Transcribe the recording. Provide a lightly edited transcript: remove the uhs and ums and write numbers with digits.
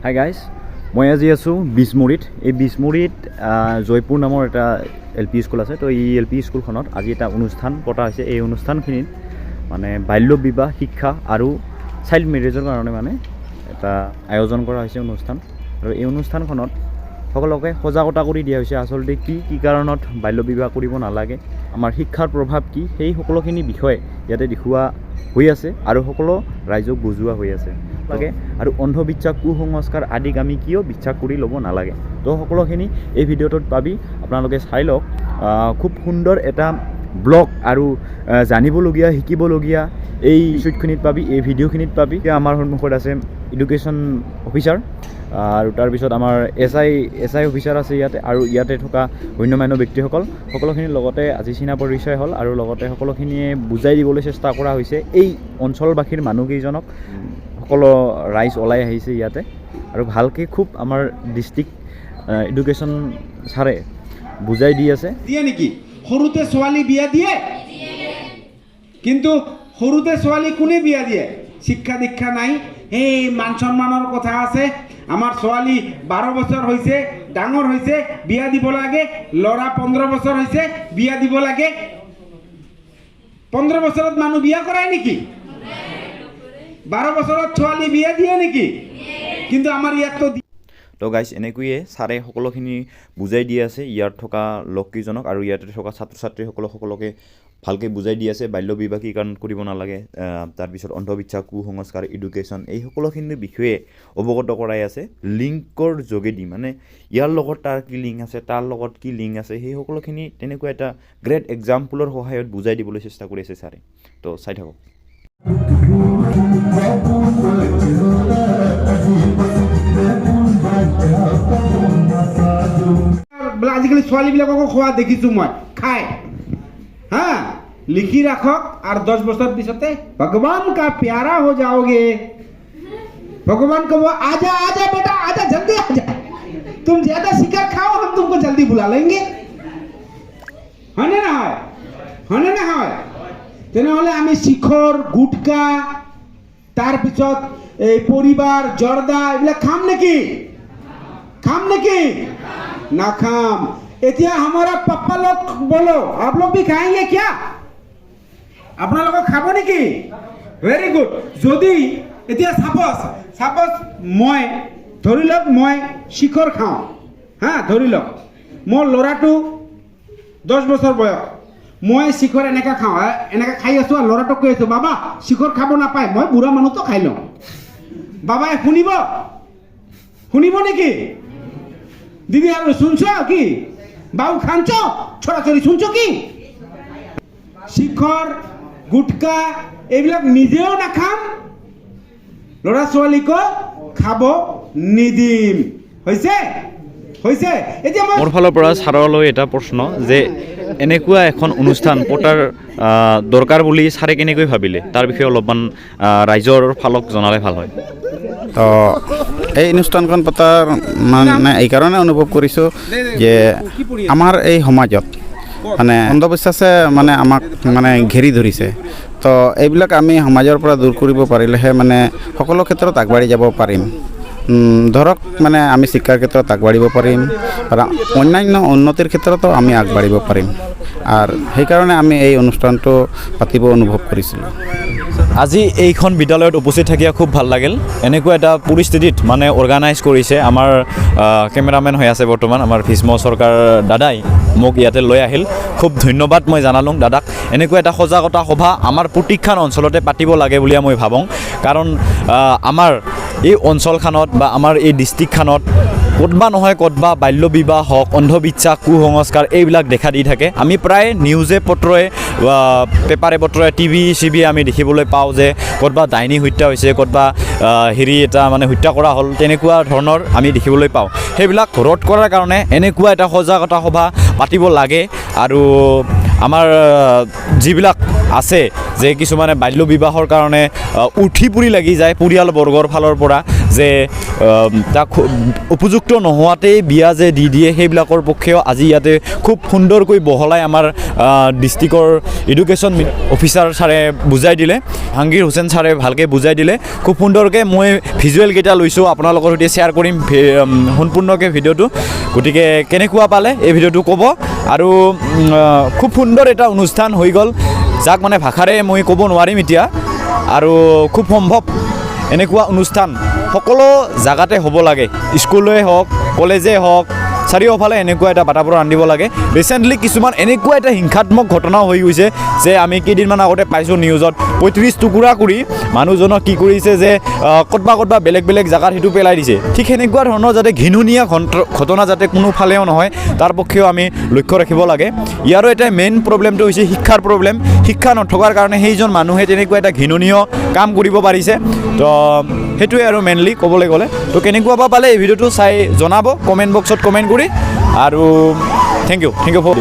Hi guys, মই আজি আছোঁ বিছমুৰিত। এই বিছমুৰিত জয়পুৰ নামৰ এটা এল পি স্কুল আছে। তো এই এল পি স্কুলখনত আজি এটা অনুষ্ঠান পতা হৈছে। এই অনুষ্ঠানখিনিত মানে বাল্য বিবাহ শিক্ষা আৰু চাইল্ড মেৰেজৰ কাৰণে মানে এটা আয়োজন কৰা হৈছে অনুষ্ঠান। আৰু এই অনুষ্ঠানখনত সকলোকে সজাগতা কৰি দিয়া হৈছে আচলতে কি কাৰণত বাল্য বিবাহ কৰিব নালাগে, আমাৰ শিক্ষাৰ প্ৰভাৱ কি, সেই সকলোখিনি বিষয়ে ইয়াতে দেখুওৱা হৈ আছে আৰু সকলো ৰাইজক বুজোৱা হৈ আছে লাগে। আৰু অন্ধবিশ্বাস কুসংস্কাৰ আদিক আমি কিয় বিশ্বাস কৰি ল'ব নালাগে। তো সকলোখিনি এই ভিডিঅ'টোত পাবি, আপোনালোকে চাই লওক। খুব সুন্দৰ এটা ব্লগ আৰু জানিবলগীয়া শিকিবলগীয়া এই শ্বুটখিনিত পাবি, এই ভিডিঅ'খিনিত পাবি। আমাৰ সন্মুখত আছে এডুকেশ্যন অফিচাৰ আৰু তাৰপিছত আমাৰ এছ আই অফিচাৰ আছে ইয়াতে, আৰু ইয়াতে থকা গণ্যমান্য ব্যক্তিসকল সকলোখিনিৰ লগতে আজি চিনা পৰিচয় হ'ল। আৰু লগতে সকলোখিনিয়ে বুজাই দিবলৈ চেষ্টা কৰা হৈছে এই অঞ্চলবাসীৰ মানুহকেইজনক। সকলো ৰাইজ ওলাই আহিছে ইয়াতে আৰু ভালকৈ খুব আমাৰ ডিষ্ট্ৰিক্ট এডুকেশ্যন ছাৰে বুজাই দি আছে। দিয়ে নেকি সৰুতে ছোৱালী বিয়া দিয়ে, কিন্তু সৰুতে ছোৱালী কোনে বিয়া দিয়ে? শিক্ষা দীক্ষা নাই, এই মান সন্মানৰ কথা আছে। আমাৰ ছোৱালী 12 বছৰ হৈছে, ডাঙৰ হৈছে, বিয়া দিব লাগে। ল'ৰা 15 বছৰ হৈছে, বিয়া দিব লাগে। 15 বছৰত মানুহ বিয়া কৰায় নেকি? 12 বছৰত ছোৱালী বিয়া দিয়ে নেকি? কিন্তু আমাৰ ইয়াততো তো গাইজ, এনেকৈয়ে ছাৰে সকলোখিনি বুজাই দি আছে ইয়াত থকা লোককেইজনক, আৰু ইয়াতে থকা ছাত্ৰ ছাত্ৰীসকলকে ভালকৈ বুজাই দি আছে বাল্য বিবাহ কি কাৰণ কৰিব নালাগে, তাৰপিছত অন্ধবিশ্বাস কুসংস্কাৰ এডুকেশ্যন এই সকলোখিনিৰ বিষয়ে অৱগত কৰাই আছে লিংকৰ যোগেদি। মানে ইয়াৰ লগত তাৰ কি লিংক আছে, তাৰ লগত কি লিংক আছে, সেই সকলোখিনি তেনেকুৱা এটা গ্ৰেট এক্সাম্পলৰ সহায়ত বুজাই দিবলৈ চেষ্টা কৰি আছে ছাৰে। তো চাই থাকক। আজিকালি ছোৱালীবিলাককো খোৱা দেখিছোঁ মই, খাই হা লিখি ৰাখক আৰু 10 বছৰ পিছতে ভগৱান কা প্যাৰা हो जाओगे। भगवान को वो आजा आजा बेटा आजा जल्दी आजा, तुम ज्यादा शिकार खाओ हम तुमको जल्दी बुला लेंगे। হয়নে নহয়? হয়নে নহয়? তেনেহ'লে আমি শিখৰ গুটকা তাৰপিছত এই পৰিবাৰ জৰ্দা এইবিলাক খাম নেকি? খাম নেকি? ना खाम। এতিয়া हमारा पापा लोग बोलो आप लोग भी खाएंगे क्या? আপোনালোকে খাব নেকি? Very good. যদি এতিয়া সাপোজ মই ধৰি লওক মই শিখৰ খাওঁ হা, ধৰি লওক মোৰ ল'ৰাটো 10 বছৰ বয়স, মই শিখৰ এনেকৈ খাওঁ, এনেকৈ খাই আছোঁ আৰু ল'ৰাটোক কৈ আছোঁ বাবা শিখৰ খাব নাপায়, মই বুঢ়া মানুহটো খাই লওঁ। বাবাই শুনিব নেকি? দিদি আর শুনছো কি? বাবু খানছ ছড়াছড়ি শুনছো কি? শিখর গুটকা এইবিলাক নিজেও নাখাম, ল'ৰা ছোৱালীকো খাব নিদিম। হৈছে? এতিয়া মোৰ ফালৰ পৰা ছাৰলৈ এটা প্ৰশ্ন যে এনেকুৱা এখন অনুষ্ঠান পতাৰ দৰকাৰ বুলি ছাৰে কেনেকৈ ভাবিলে, তাৰ বিষয়ে অলপমান ৰাইজৰ ফালক জনালে ভাল হয়। তো এই অনুষ্ঠানখন পতাৰ মানে এই কাৰণে অনুভৱ কৰিছোঁ যে আমাৰ এই সমাজত মানে অন্ধবিশ্বাসে মানে আমাক মানে ঘেৰি ধৰিছে। তো এইবিলাক আমি সমাজৰ পৰা দূৰ কৰিব পাৰিলেহে মানে সকলো ক্ষেত্ৰত আগবাঢ়ি যাব পাৰিম। ধৰক মানে আমি শিক্ষাৰ ক্ষেত্ৰত আগবাঢ়িব পাৰিম, অন্যান্য উন্নতিৰ ক্ষেত্ৰতো আমি আগবাঢ়িব পাৰিম। আৰু সেইকাৰণে আমি এই অনুষ্ঠানটো পাতিব অনুভৱ কৰিছিলোঁ। আজি এইখন বিদ্যালয়ত উপস্থিত থাকি খুব ভাল লাগিল। এনেকুৱা এটা পৰিস্থিতিত মানে অৰ্গেনাইজ কৰিছে আমাৰ কেমেৰামেন হৈ আছে বৰ্তমান আমাৰ ভীষ্ম চৰকাৰ দাদাই মোক ইয়াতে লৈ আহিল। খুব ধন্যবাদ মই জনালোঁ দাদাক। এনেকুৱা এটা সজাগতা সভা আমাৰ প্ৰতিখন অঞ্চলতে পাতিব লাগে বুলি মই ভাবোঁ, কাৰণ আমাৰ এই অঞ্চলখনত বা আমাৰ এই ডিষ্ট্ৰিক্টখনত ক'তবা নহয় ক'তবা বাল্য বিবাহ হওক, অন্ধবিশ্বাস কুসংস্কাৰ এইবিলাক দেখা দি থাকে। আমি প্ৰায় নিউজে পত্ৰই পেপাৰে পত্ৰই টিভি আমি দেখিবলৈ পাওঁ যে ক'তবা ডাইনী হত্যা হৈছে, ক'তবা এটা মানে হত্যা কৰা হ'ল, তেনেকুৱা ধৰণৰ আমি দেখিবলৈ পাওঁ। সেইবিলাক ৰোধ কৰাৰ কাৰণে এনেকুৱা এটা সজাগতা সভা পাতিব লাগে। আৰু আমাৰ যিবিলাক আছে যে কিছুমানে বাল্য বিবাহৰ কাৰণে উঠি পুৰি লাগি যায় পৰিয়ালবৰ্গৰ ফালৰ পৰা, যে তাক উপযুক্ত নোহোৱাতেই বিয়া যে দি দিয়ে সেইবিলাকৰ পক্ষেও আজি ইয়াতে খুব সুন্দৰকৈ বহলাই আমাৰ ডিষ্ট্ৰিক্টৰ এডুকেশ্যন অফিচাৰ ছাৰে বুজাই দিলে, জাহাংগীৰ হুছেইন ছাৰে ভালকৈ বুজাই দিলে খুব সুন্দৰকৈ। মই ভিজুৱেলকেইটা লৈছোঁ আপোনালোকৰ সৈতে শ্বেয়াৰ কৰিম সম্পূৰ্ণকৈ ভিডিঅ'টো, গতিকে কেনেকুৱা পালে এই ভিডিঅ'টো ক'ব। আৰু খুব সুন্দৰ এটা অনুষ্ঠান হৈ গ'ল, যাক মানে ভাষাৰে মই ক'ব নোৱাৰিম এতিয়া। আৰু খুব সম্ভৱ এনেকুৱা অনুষ্ঠান সকলো জাগাতে হ'ব লাগে, স্কুলেই হওক কলেজেই হওক চাৰিওফালে এনেকুৱা এটা বাতাবৰণ আনিব লাগে। ৰিচেণ্টলি কিছুমান এনেকুৱা এটা হিংসাত্মক ঘটনা হৈ গৈছে যে আমি কেইদিনমান আগতে পাইছোঁ নিউজত 35 টুকুৰা কৰি মানুহজনক কি কৰিছে যে ক'তবা বেলেগ জেগাত সেইটো পেলাই দিছে। ঠিক সেনেকুৱা ধৰণৰ যাতে ঘিনুনীয়া ঘটনা যাতে কোনোফালেও নহয় তাৰ পক্ষেও আমি লক্ষ্য ৰাখিব লাগে। ইয়াৰো এটা মেইন প্ৰব্লেমটো হৈছে শিক্ষাৰ প্ৰব্লেম। শিক্ষা নথকাৰ কাৰণে সেইজন মানুহে তেনেকুৱা এটা ঘিনুনীয় কাম কৰিব পাৰিছে। তো সেইটোৱে আৰু মেইনলি ক'বলৈ গ'লে। তো কেনেকুৱা পালে এই ভিডিঅ'টো চাই জনাব কমেণ্ট বক্সত কমেণ্ট কৰি। আৰু থেংক ইউ ফৰ